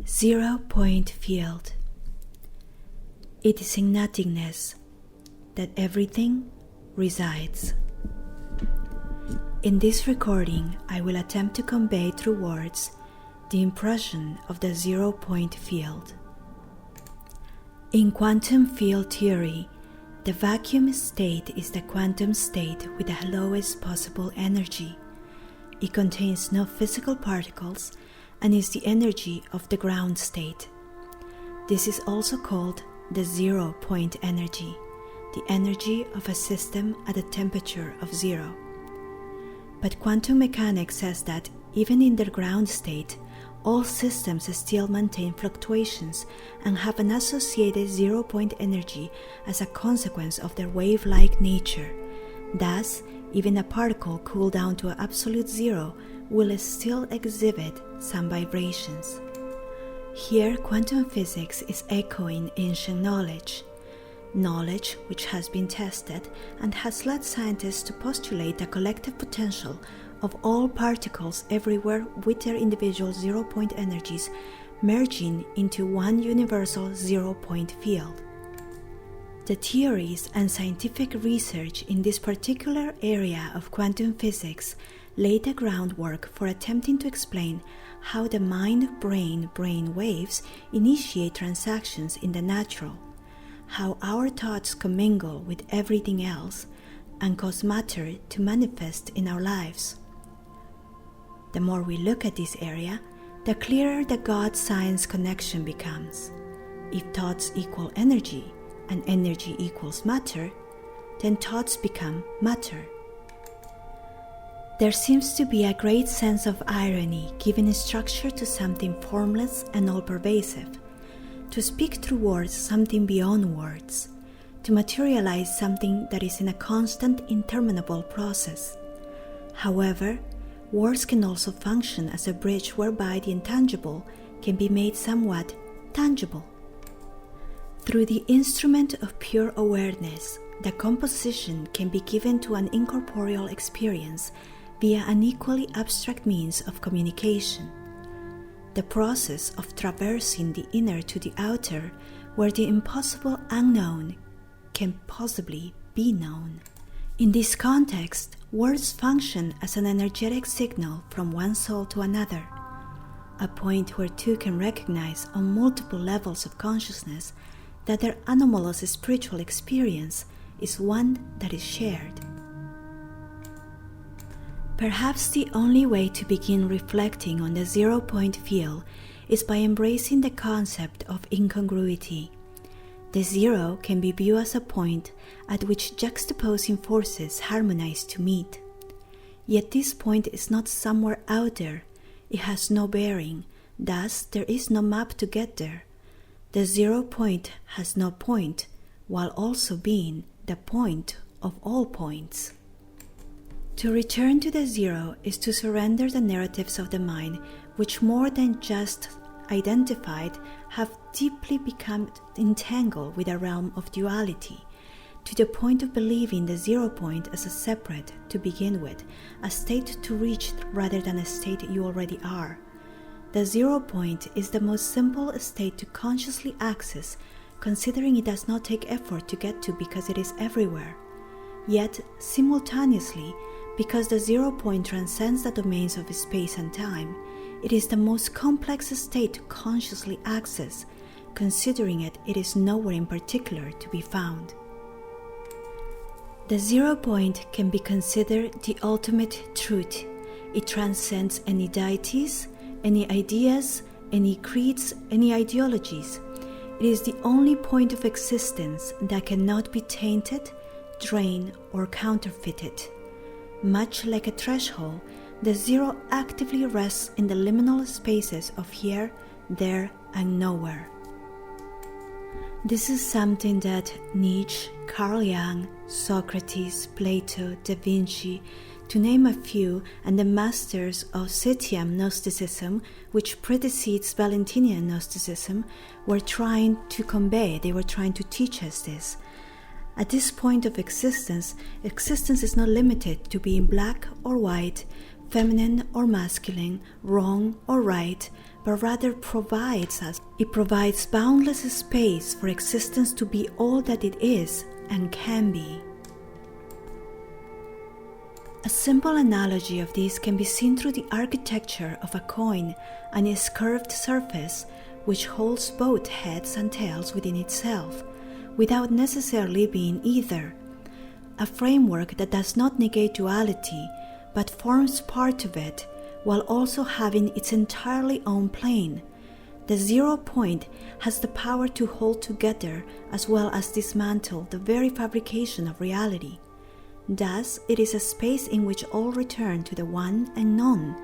0-point field. It is in nothingness that everything resides. In this recording, I will attempt to convey through words the impression of the 0-point field. In quantum field theory, the vacuum state is the quantum state with the lowest possible energy. It contains no physical particles and is the energy of the ground state. This is also called the 0-point energy, the energy of a system at a temperature of 0. But quantum mechanics says that even in their ground state, all systems still maintain fluctuations and have an associated 0-point energy as a consequence of their wave-like nature. Thus, even a particle cooled down to absolute zero will still exhibit some vibrations. Here, quantum physics is echoing ancient knowledge which has been tested and has led scientists to postulate the collective potential of all particles everywhere with their individual 0-point energies merging into one universal 0-point field. The theories and scientific research in this particular area of quantum physics laid the groundwork for attempting to explain how the mind-brain waves initiate transactions in the natural, how our thoughts commingle with everything else and cause matter to manifest in our lives. The more we look at this area, the clearer the God-science connection becomes. If thoughts equal energy and energy equals matter, then thoughts become matter. There seems to be a great sense of irony giving structure to something formless and all-pervasive, to speak through words something beyond words, to materialize something that is in a constant, interminable process. However, words can also function as a bridge whereby the intangible can be made somewhat tangible. Through the instrument of pure awareness, the composition can be given to an incorporeal experience via an equally abstract means of communication. The process of traversing the inner to the outer, where the impossible unknown can possibly be known. In this context, words function as an energetic signal from one soul to another, a point where two can recognize on multiple levels of consciousness that their anomalous spiritual experience is one that is shared. Perhaps the only way to begin reflecting on the 0-point field is by embracing the concept of incongruity. The zero can be viewed as a point at which juxtaposing forces harmonize to meet. Yet this point is not somewhere out there. It has no bearing, thus there is no map to get there. The 0-point has no point, while also being the point of all points. To return to the zero is to surrender the narratives of the mind, which more than just identified have deeply become entangled with a realm of duality, to the point of believing the 0-point as a separate, to begin with, a state to reach rather than a state you already are. The 0-point is the most simple state to consciously access, considering it does not take effort to get to because it is everywhere. Yet, simultaneously, because the 0-point transcends the domains of space and time, it is the most complex state to consciously access, considering it is nowhere in particular to be found. The 0-point can be considered the ultimate truth. It transcends any deities, any ideas, any creeds, any ideologies. It is the only point of existence that cannot be tainted, drained, or counterfeited. Much like a threshold, the zero actively rests in the liminal spaces of here, there, and nowhere. This is something that Nietzsche, Carl Jung, Socrates, Plato, Da Vinci, to name a few, and the masters of Scythian Gnosticism, which precedes Valentinian Gnosticism, were trying to convey. They were trying to teach us this. At this point of existence is not limited to being black or white, feminine or masculine, wrong or right, but rather provides us. It provides boundless space for existence to be all that it is and can be. A simple analogy of this can be seen through the architecture of a coin and its curved surface, which holds both heads and tails within itself, without necessarily being either. A framework that does not negate duality, but forms part of it, while also having its entirely own plane. The 0 point has the power to hold together as well as dismantle the very fabrication of reality. Thus, it is a space in which all return to the one and none.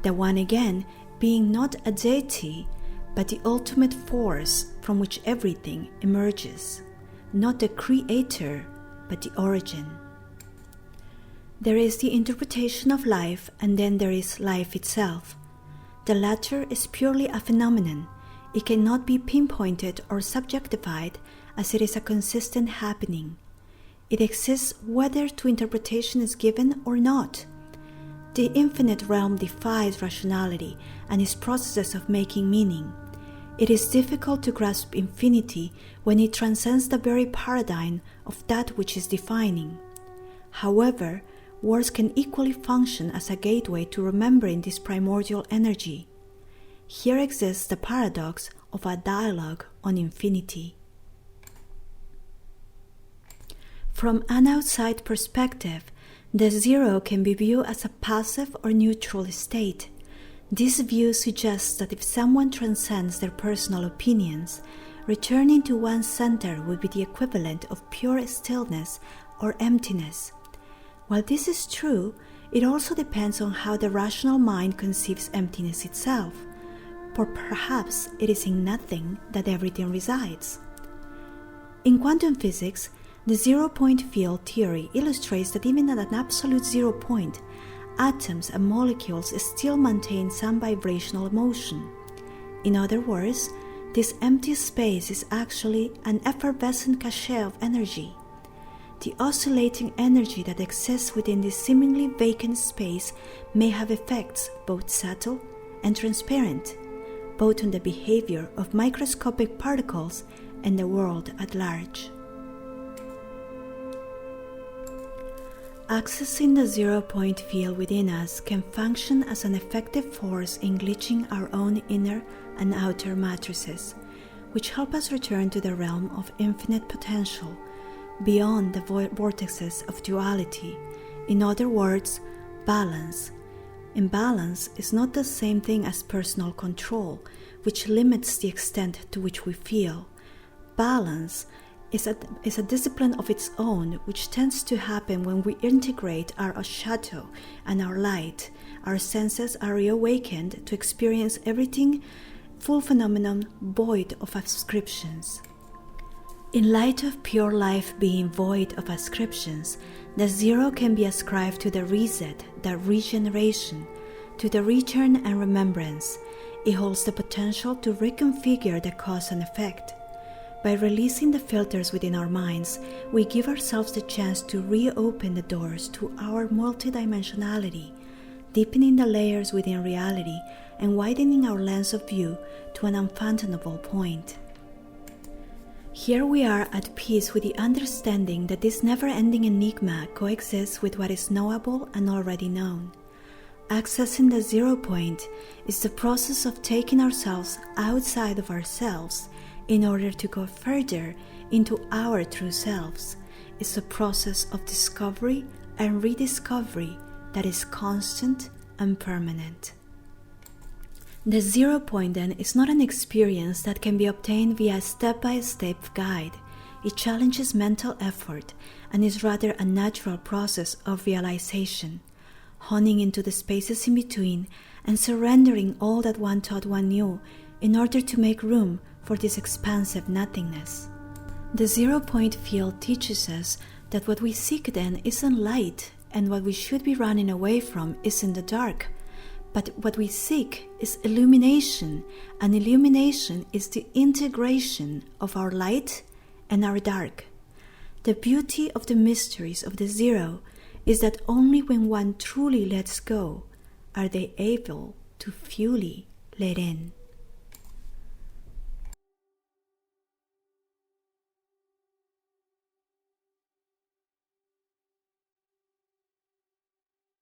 The one again being not a deity, but the ultimate force from which everything emerges, not the creator, but the origin. There is the interpretation of life, and then there is life itself. The latter is purely a phenomenon. It cannot be pinpointed or subjectified, as it is a consistent happening. It exists whether to interpretation is given or not. The infinite realm defies rationality and its processes of making meaning. It is difficult to grasp infinity when it transcends the very paradigm of that which is defining. However, words can equally function as a gateway to remembering this primordial energy. Here exists the paradox of a dialogue on infinity. From an outside perspective, the 0 can be viewed as a passive or neutral state. This view suggests that if someone transcends their personal opinions, returning to one's center would be the equivalent of pure stillness or emptiness. While this is true, it also depends on how the rational mind conceives emptiness itself, for perhaps it is in nothing that everything resides. In quantum physics, the 0 point field theory illustrates that even at an absolute 0 point, atoms and molecules still maintain some vibrational motion. In other words, this empty space is actually an effervescent cache of energy. The oscillating energy that exists within this seemingly vacant space may have effects both subtle and transparent, both on the behavior of microscopic particles and the world at large. Accessing the 0 point field within us can function as an effective force in glitching our own inner and outer matrices, which help us return to the realm of infinite potential, beyond the vortexes of duality. In other words, balance. Imbalance is not the same thing as personal control, which limits the extent to which we feel. Balance is a discipline of its own, which tends to happen when we integrate our shadow and our light. Our senses are reawakened to experience everything full phenomenon, void of ascriptions. In light of pure life being void of ascriptions, the 0 can be ascribed to the reset, the regeneration, to the return and remembrance. It holds the potential to reconfigure the cause and effect. By releasing the filters within our minds, we give ourselves the chance to reopen the doors to our multidimensionality, deepening the layers within reality and widening our lens of view to an unfathomable point. Here we are at peace with the understanding that this never-ending enigma coexists with what is knowable and already known. Accessing the 0 point is the process of taking ourselves outside of ourselves in order to go further into our true selves. It's a process of discovery and rediscovery that is constant and permanent. The 0 point then is not an experience that can be obtained via a step-by-step guide. It challenges mental effort and is rather a natural process of realization, honing into the spaces in between and surrendering all that one thought one knew in order to make room for this expansive nothingness. The 0 point field teaches us that what we seek then isn't light, and what we should be running away from isn't the dark, but what we seek is illumination, and illumination is the integration of our light and our dark. The beauty of the mysteries of the 0 is that only when one truly lets go are they able to fully let in.